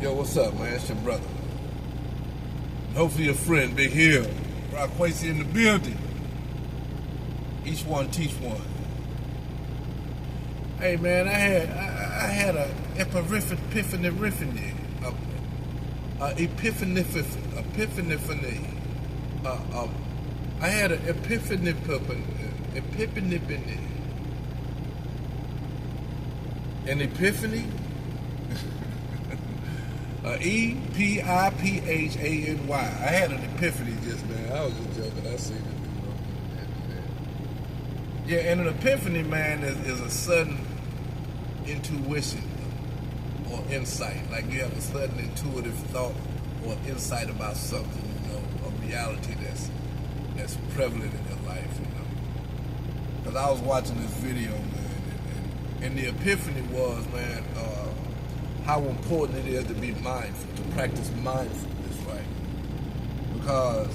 Yo, what's up, man? It's your brother. Hopefully your friend, Big Hill. Rock Quasi in the building. Each one teach one. Hey, man, I had a epiphany. I had an epiphany. An epiphany? E-P-I-P-H-A-N-Y. I had an epiphany just now. I was just joking. I seen it. Yeah, and an epiphany, man, is a sudden intuition or insight. Like you have a sudden intuitive thought or insight about something, a reality that's prevalent in your life, Because I was watching this video, man, and the epiphany was, man, how important it is to be mindful, to practice mindfulness, right? Because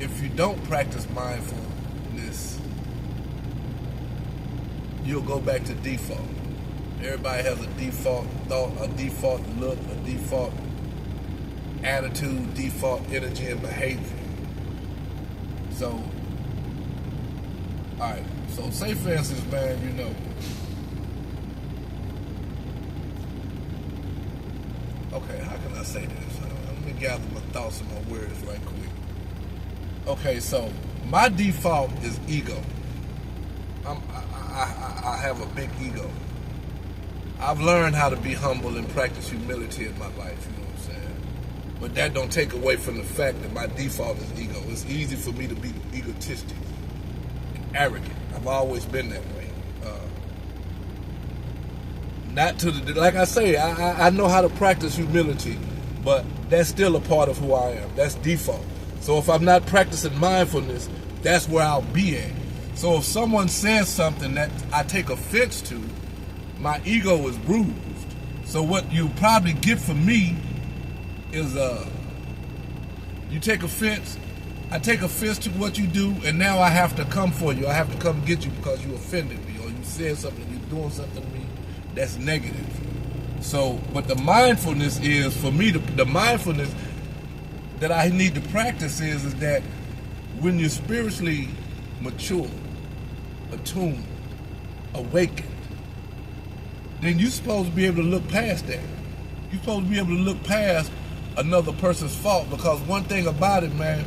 if you don't practice mindfulness, you'll go back to default. Everybody has a default thought, a default look, a default attitude, default energy and behavior. So, alright, so say for instance, man, okay, how can I say this? Let me gather my thoughts and my words right quick. Okay, so my default is ego. I have a big ego. I've learned how to be humble and practice humility in my life, you know what I'm saying? But that don't take away from the fact that my default is ego. It's easy for me to be egotistic and arrogant. I've always been that way. Not to the, like I say, I know how to practice humility, but that's still a part of who I am. That's default. So if I'm not practicing mindfulness, that's where I'll be at. So if someone says something that I take offense to, my ego is bruised. So what you probably get from me is you take offense, I take offense to what you do, and now I have to come for you. I have to come get you because you offended me, or you said something, you're doing something to me that's negative. So, but the mindfulness is, for me, the mindfulness that I need to practice is that when you're spiritually mature, attuned, awakened, then you're supposed to be able to look past that. You're supposed to be able to look past another person's fault, because one thing about it, man,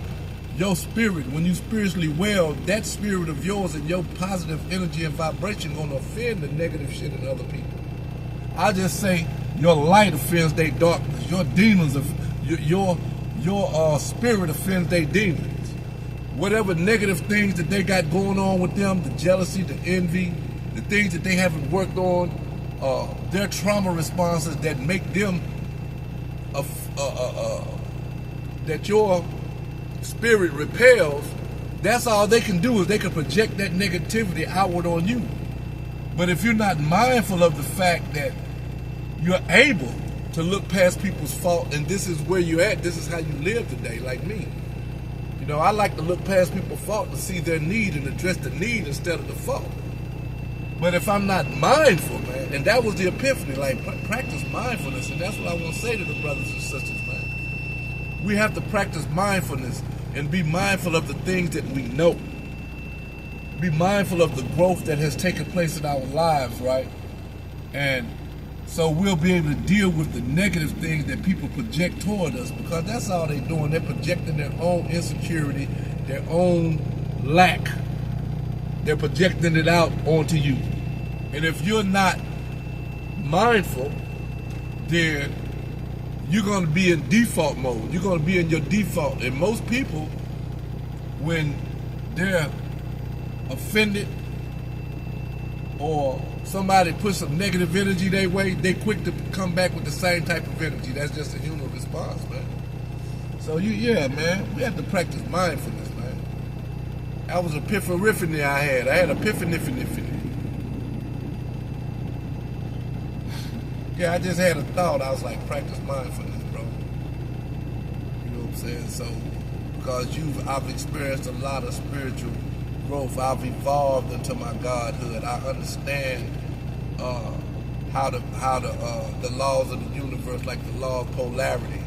your spirit, when you spiritually well, that spirit of yours and your positive energy and vibration gonna offend the negative shit in other people. I just say your light offends their darkness. Your demons of your spirit offends their demons. Whatever negative things that they got going on with them, the jealousy, the envy, the things that they haven't worked on, their trauma responses that make them that your spirit repels, that's all they can do, is they can project that negativity outward on you. But if you're not mindful of the fact that you're able to look past people's fault, and this is where you're at, this is how you live today, like me. I like to look past people's fault to see their need and address the need instead of the fault. But if I'm not mindful, man, and that was the epiphany, like practice mindfulness, and that's what I want to say to the brothers and sisters, man. We have to practice mindfulness and be mindful of the things that we know. Be mindful of the growth that has taken place in our lives, right? And so we'll be able to deal with the negative things that people project toward us, because that's all they're doing. They're projecting their own insecurity, their own lack. They're projecting it out onto you. And if you're not mindful, then you're going to be in default mode. You're going to be in your default. And most people, when they're offended or somebody puts some negative energy their way, they quick to come back with the same type of energy. That's just a human response, man. So yeah, man, we have to practice mindfulness, man. That was an epiphany I had. I had an epiphany. Yeah, I just had a thought. I was like, practice mindfulness, bro. You know what I'm saying? So, because I've experienced a lot of spiritual growth. I've evolved into my godhood. I understand how the laws of the universe, like the law of polarity.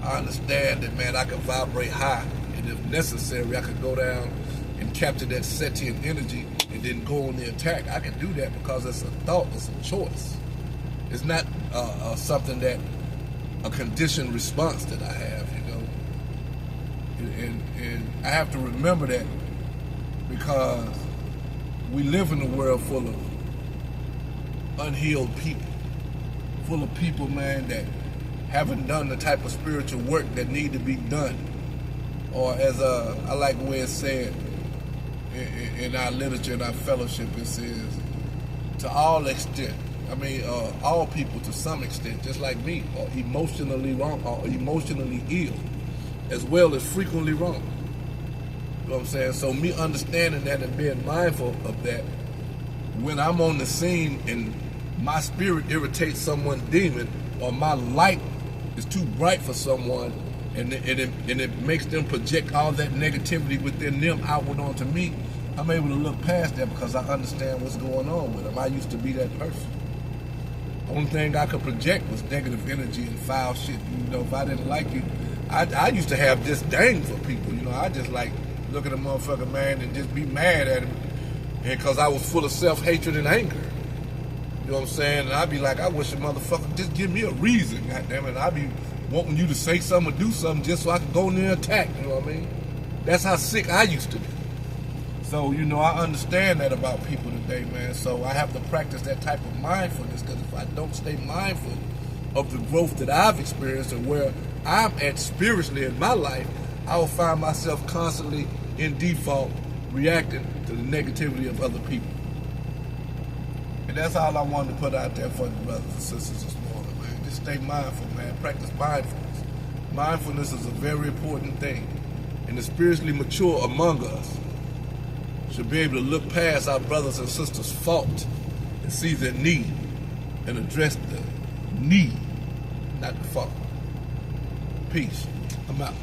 I understand that, man, I can vibrate high, and if necessary, I could go down and capture that sentient energy and then go on the attack. I can do that because it's a thought, it's a choice. It's not something that a conditioned response that I have, you know. And I have to remember that, because we live in a world full of unhealed people, full of people, man, that haven't done the type of spiritual work that need to be done. Or as I like the way it's said in our literature, in our fellowship, it says, to all extent, I mean, all people to some extent, just like me, are emotionally wrong, or emotionally ill, as well as frequently wrong. You know what I'm saying? So me understanding that and being mindful of that, when I'm on the scene and my spirit irritates someone's demon, or my light is too bright for someone, and it makes them project all that negativity within them outward onto me, I'm able to look past that because I understand what's going on with them. I used to be that person. The only thing I could project was negative energy and foul shit. You know, if I didn't like you, I used to have disdain for people. You know, I just like look at a motherfucker, man, and just be mad at him, and because I was full of self-hatred and anger. You know what I'm saying? And I'd be like, I wish a motherfucker just give me a reason, goddammit. I'd be wanting you to say something or do something just so I could go in there and attack, you know what I mean? That's how sick I used to be. So, you know, I understand that about people today, man. So I have to practice that type of mindfulness, because if I don't stay mindful of the growth that I've experienced and where I'm at spiritually in my life, I will find myself constantly in default reacting to the negativity of other people. And that's all I wanted to put out there for the brothers and sisters this morning, man. Just stay mindful, man. Practice mindfulness. Mindfulness is a very important thing. And the spiritually mature among us should be able to look past our brothers and sisters' fault and see their need and address the need, not the fault. Peace. I'm out.